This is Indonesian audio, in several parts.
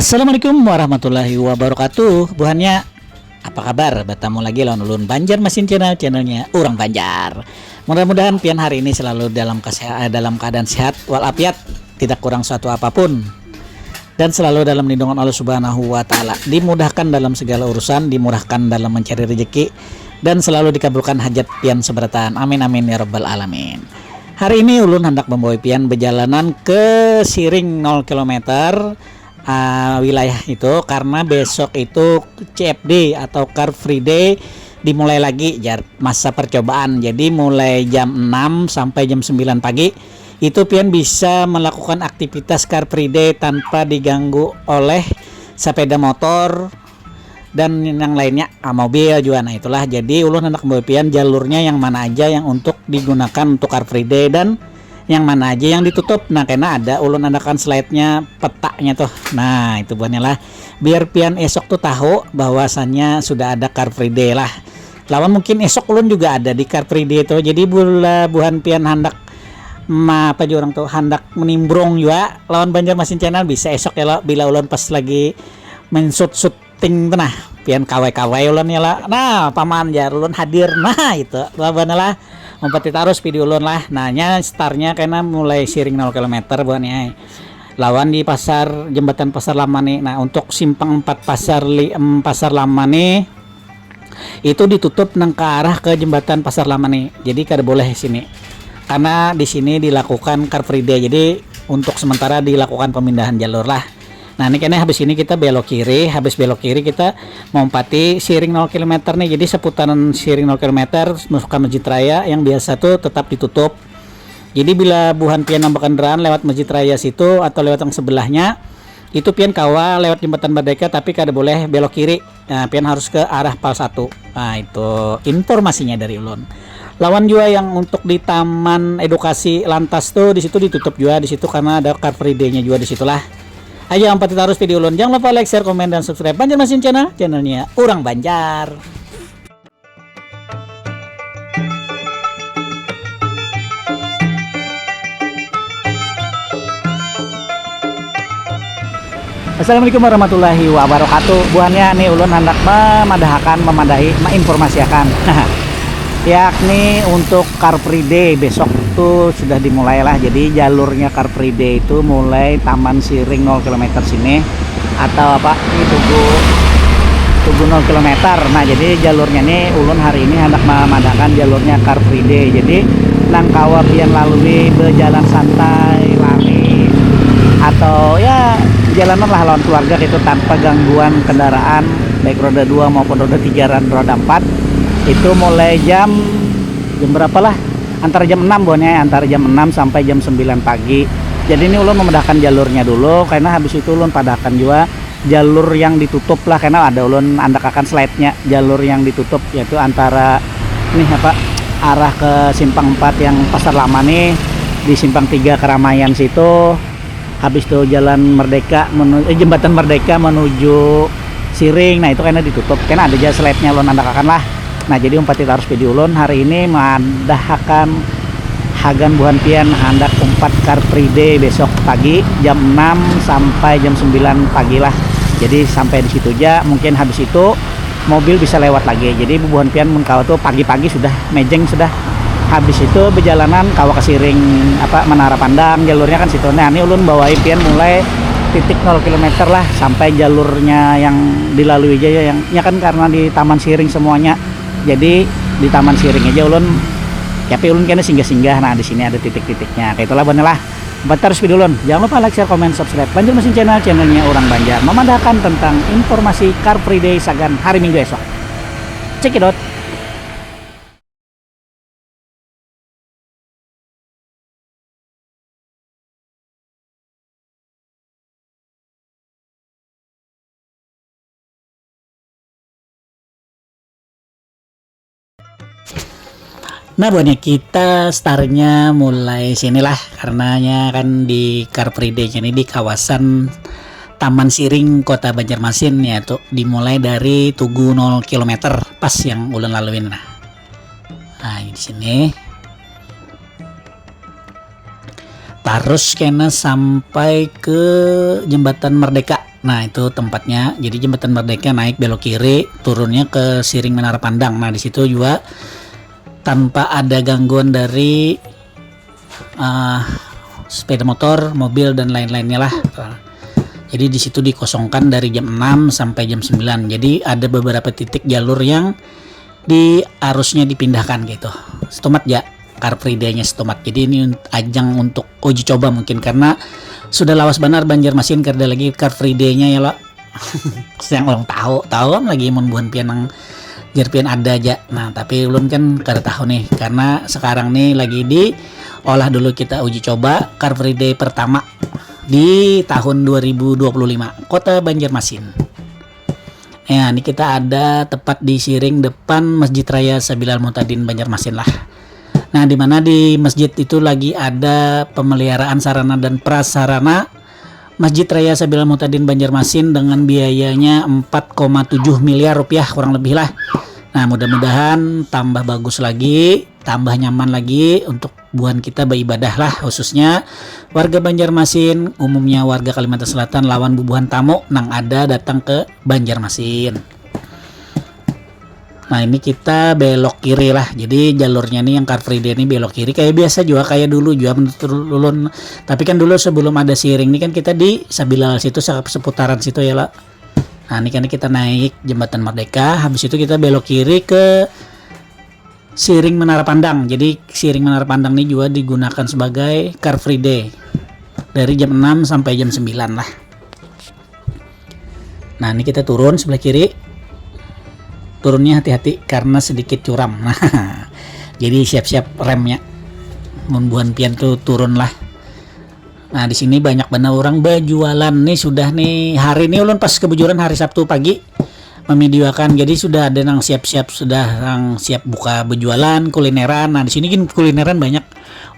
Assalamualaikum warahmatullahi wabarakatuh. Buhannya apa kabar? Bertemu lagi lawan ulun Banjarmasin channelnya Urang Banjar. Mudah-mudahan pian hari ini selalu dalam keadaan sehat walafiat, tidak kurang suatu apapun, dan selalu dalam lindungan Allah Subhanahu wa taala. Dimudahkan dalam segala urusan, dimurahkan dalam mencari rezeki, dan selalu dikabulkan hajat pian seberatan. Amin amin ya rabbal alamin. Hari ini ulun hendak membawa pian berjalanan ke Siring 0 km wilayah itu, karena besok itu CFD atau Car Free Day dimulai lagi masa percobaan. Jadi mulai jam 6 sampai jam 9 pagi itu pian bisa melakukan aktivitas Car Free Day tanpa diganggu oleh sepeda motor dan yang lainnya, mobil juga. Nah itulah, jadi ulun hendak membawa pian jalurnya yang mana aja yang untuk digunakan untuk Car Free Day dan yang mana aja yang ditutup. Nah karena ada ulun adakan slide-nya, petanya tuh. Nah itu buahnya lah, biar pian esok tuh tahu bahwasannya sudah ada Car Free Day lah. Lawan mungkin esok ulun juga ada di Car Free Day tuh. Jadi buhan pian hendak apa juga orang tuh hendak menimbrung juga lawan Banjarmasin channel bisa esok ya lah, bila ulun pas lagi syuting nah pian kawai ulun ya lah. Nah paman jar ulun hadir. Nah itu lah Mempati tarus video ulun lah. Nanya startnya karena mulai Siring 0 km buahnya lawan di jembatan pasar lama nih. Nah untuk simpang 4 pasar lama nih itu ditutup nang ke arah ke jembatan pasar lama nih, jadi kada boleh sini karena di sini dilakukan Car Free Day. Jadi untuk sementara dilakukan pemindahan jalur lah. Nah ini kayaknya habis ini kita belok kiri, habis belok kiri kita mempati Siring 0 km nih. Jadi seputaran Siring 0 km masuk ke Masjid Raya yang biasa tuh tetap ditutup. Jadi bila buhan pian nambah kendaraan lewat Masjid Raya situ atau lewat yang sebelahnya itu pian kawa lewat jembatan Merdeka, tapi kada boleh belok kiri. Nah pian harus ke arah Pal 1. Nah itu informasinya dari ulun. Lawan juga yang untuk di Taman Edukasi Lantas tuh di situ ditutup juga di situ karena ada Car Free Day-nya juga di situlah. Ayo empati tarus video ulun. Jangan lupa like, share, komen, dan subscribe Banjarmasin channelnya Urang Banjar. Assalamualaikum warahmatullahi wabarakatuh. Buahnya nih ulun hendak menginformasikan yakni untuk Car Free Day besok tuh sudah dimulai lah. Jadi jalurnya Car Free Day itu mulai Taman Siring 0 km sini atau apa ini Tugu 0 km. Nah jadi jalurnya nih ulun hari ini hendak memadakan jalurnya Car Free Day. Jadi nang kawa pian lalui berjalan santai lari atau ya jalanan lah lawan keluarga itu tanpa gangguan kendaraan baik roda 2 maupun roda 3 dan roda 4 itu mulai jam berapa lah, antara jam 6 bohnya, antara jam 6 sampai jam 9 pagi. Jadi ini ulun memedahkan jalurnya dulu, karena habis itu ulun padakan juga jalur yang ditutup lah, karena ada ulun andakakan slide-nya jalur yang ditutup, yaitu antara nih apa arah ke simpang 4 yang pasar lama nih, di simpang 3 Keramaian situ, habis itu jalan Merdeka jembatan Merdeka menuju Siring. Nah itu karena ditutup, karena ada aja slide-nya ulun andakakan lah. Nah jadi umpati tarus video ulun hari ini madahakan hagan buhan pian hendak umpat Car Free Day besok pagi jam 6 sampai jam 9 pagi lah. Jadi sampai di situ aja, mungkin habis itu mobil bisa lewat lagi. Jadi buhan pian mengkawa tuh pagi-pagi sudah mejeng sudah. Habis itu berjalanan kawa ke Siring apa Menara Pandang, jalurnya kan situ. Nah ini ulun bawain pian mulai titik 0 km lah sampai jalurnya yang dilalui aja yang ya kan, karena di Taman Siring semuanya. Jadi di Taman Siring aja ulun tapi ulun kayaknya singgah-singgah. Nah di sini ada titik-titiknya. Kayak itulah bener lah. Terus video ulun. Jangan lupa like, share, komen, subscribe Banjarmasin channelnya Urang Banjar, memandahkan tentang informasi Car Free Day sagan hari Minggu esok. Check it out. Nah buahnya kita startnya mulai sinilah, karenanya kan di Car Free Day ini di kawasan Taman Siring Kota Banjarmasin, yaitu dimulai dari Tugu 0 km pas yang ulun laluin. Nah di sini terus kena sampai ke Jembatan Merdeka. Nah, itu tempatnya. Jadi Jembatan Merdeka naik belok kiri, turunnya ke Siring Menara Pandang. Nah, di situ juga tanpa ada gangguan dari sepeda motor, mobil dan lain-lainnya lah. Jadi di situ dikosongkan dari jam 6 sampai jam 9. Jadi ada beberapa titik jalur yang di arusnya dipindahkan gitu. Stomat ya, Car Free Day-nya Stomat. Jadi ini ajang untuk uji coba mungkin karena sudah lawas benar Banjarmasin kerja lagi Car Free Day-nya ya lo. Yang orang tahu kan lagi membuat pianang jerpian ada aja. Nah, tapi ulun kan kada tahu nih karena sekarang nih lagi di olah dulu kita uji coba Car Free Day pertama di tahun 2025 Kota Banjarmasin. Ya, ini kita ada tepat di Siring depan Masjid Raya Sabilal Mutadin Banjarmasin lah. Nah, di mana di masjid itu lagi ada pemeliharaan sarana dan prasarana Masjid Raya Sabilal Mutadin Banjarmasin dengan biayanya 4,7 miliar rupiah kurang lebih lah. Nah, mudah-mudahan tambah bagus lagi, tambah nyaman lagi untuk buan kita beribadah lah, khususnya warga Banjarmasin, umumnya warga Kalimantan Selatan lawan bubuhan tamu nang ada datang ke Banjarmasin. Nah, ini kita belok kiri lah. Jadi jalurnya nih yang Car Free Day ini belok kiri kayak biasa juga kayak dulu juga menurut ulun. Tapi kan dulu sebelum ada Siring ini kan kita di Sabilal situ seputaran situ ya lah. Nah, ini kan kita naik Jembatan Merdeka, habis itu kita belok kiri ke Siring Menara Pandang. Jadi Siring Menara Pandang ini juga digunakan sebagai Car Free Day dari jam 6 sampai jam 9 lah. Nah, ini kita turun sebelah kiri. Turunnya hati-hati karena sedikit curam. Nah, jadi siap-siap remnya. Membuat pian tuh turun lah. Nah, di sini banyak benar orang berjualan nih sudah nih hari ini ulun pas kebejuran hari Sabtu pagi memvideokan. Jadi sudah ada yang siap-siap siap buka berjualan kulineran. Nah, di sini kan kulineran banyak.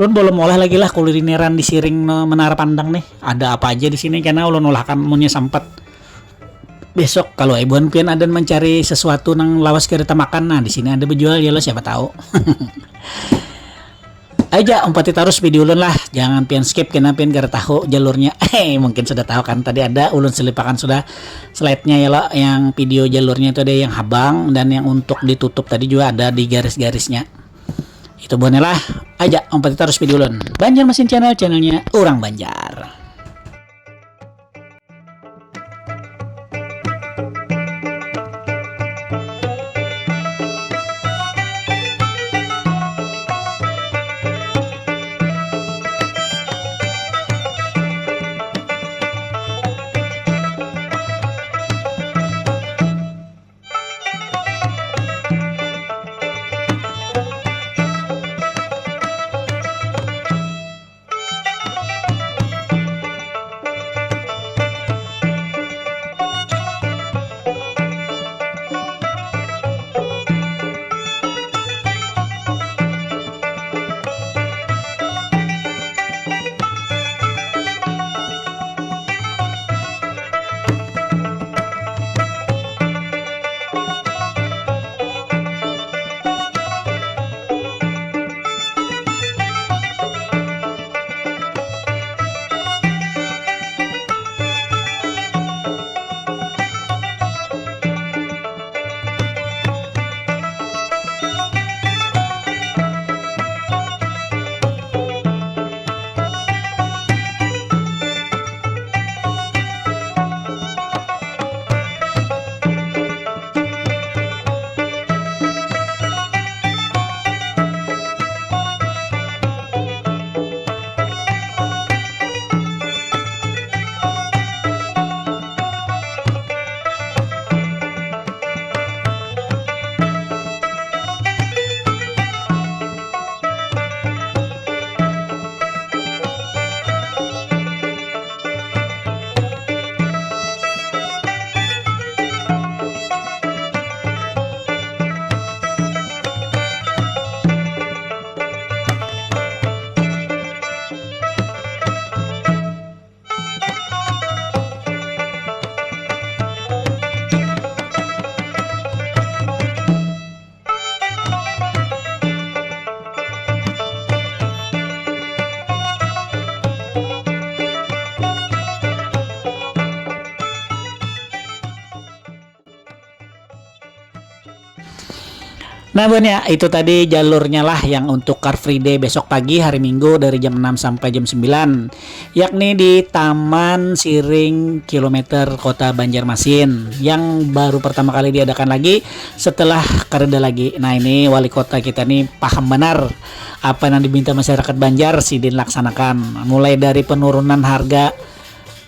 Ulun belum olah lagi lah kulineran di Siring Menara Pandang nih. Ada apa aja di sini karena ulun olahkan munnya sempat. Besok kalau ibuan pian ada mencari sesuatu nang lawas kereta makan, nah di sini ada berjual ya lo siapa tahu. Aja umpati terus video ulun lah, jangan pian skip karena pian gara tahu jalurnya. Mungkin sudah tahu kan tadi ada ulun selipakan sudah slide-nya ya lo, yang video jalurnya itu ada yang habang dan yang untuk ditutup tadi juga ada di garis-garisnya. Itu boleh lah. Aja umpati terus video ulun. Banjarmasin channelnya Orang Banjar. Nah Bun ya, itu tadi jalurnya lah yang untuk Car Free Day besok pagi hari Minggu dari jam 6 sampai jam 9, yakni di Taman Siring Kilometer Kota Banjarmasin yang baru pertama kali diadakan lagi setelah kareda lagi. Nah ini wali kota kita nih paham benar apa yang diminta masyarakat Banjar Sidin laksanakan, mulai dari penurunan harga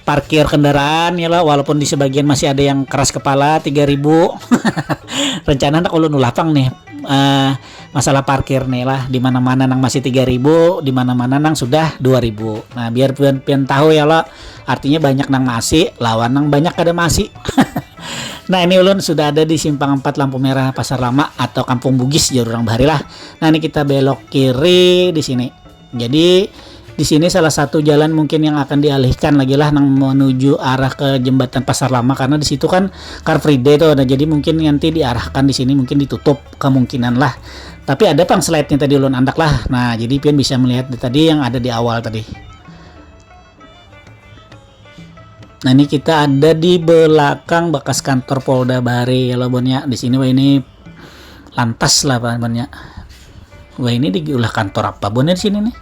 parkir kendaraan ya lah, walaupun di sebagian masih ada yang keras kepala 3.000 rencana nak ulun ulapang nih masalah parkir nih lah, di mana-mana nang masih 3.000, di mana-mana nang sudah 2.000. Nah biar pian tahu ya lah, artinya banyak nang masih lawan nang banyak ada masih. Nah ini ulun sudah ada di simpang 4 lampu merah Pasar Lama atau Kampung Bugis jalur orang Bahari lah. Nah ini kita belok kiri di sini, jadi di sini salah satu jalan mungkin yang akan dialihkan lagi lah nang menuju arah ke jembatan Pasar Lama, karena di situ kan Car Free Day tuh. Nah, jadi mungkin nanti diarahkan di sini, mungkin ditutup kemungkinan lah. Tapi ada pang slide-nya tadi ulun andak lah. Nah, jadi pian bisa melihat tadi yang ada di awal tadi. Nah, ini kita ada di belakang bekas kantor Polda Bahari ya lo Bon ya. Di sini wah ini lantas lah Bon ya. Wah ini diulah kantor apa Bon ya di sini nih.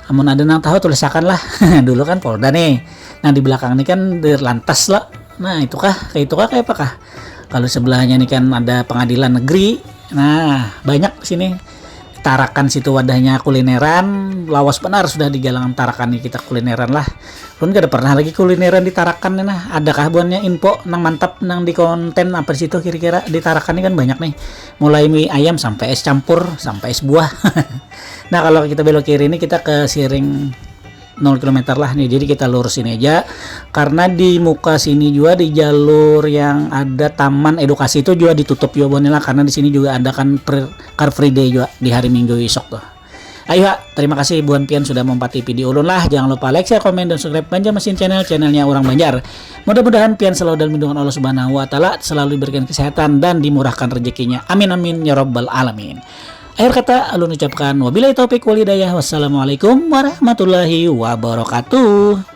Amun ada nang tahu tulisakan lah. Dulu kan Polda nih. Nah di belakang ini kan lantas lah. Nah kayak apakah? Kalau sebelahnya ini kan ada pengadilan negeri. Nah banyak sini. Tarakan situ wadahnya kulineran. Lawas benar sudah di galangan Tarakan nih kita kulineran lah. Lu gak ada pernah lagi kulineran di Tarakan nih nah. Adakah buannya info nang mantap nang di konten apa di situ kira-kira di Tarakan ini kan banyak nih. Mulai mie ayam sampai es campur sampai es buah. Nah kalau kita belok kiri ini kita ke Siring 0 km lah nih, jadi kita lurus ini aja karena di muka sini juga di jalur yang ada taman edukasi itu juga ditutup juga Bonila, karena di sini juga ada kan Car Free Day juga di hari Minggu esok tuh. Ayo terima kasih Buan Pian sudah mempati video ulun lah. Jangan lupa like, share, komen, dan subscribe Banjarmasin channelnya orang Banjar. Mudah-mudahan Pian selalu dalam lindungan Allah Subhanahu Wa Taala, selalu diberikan kesehatan dan dimurahkan rezekinya. Amin amin ya robbal alamin. Akhir kata alun ucapkan wabillahi taufik wal hidayah. Wassalamualaikum warahmatullahi wabarakatuh.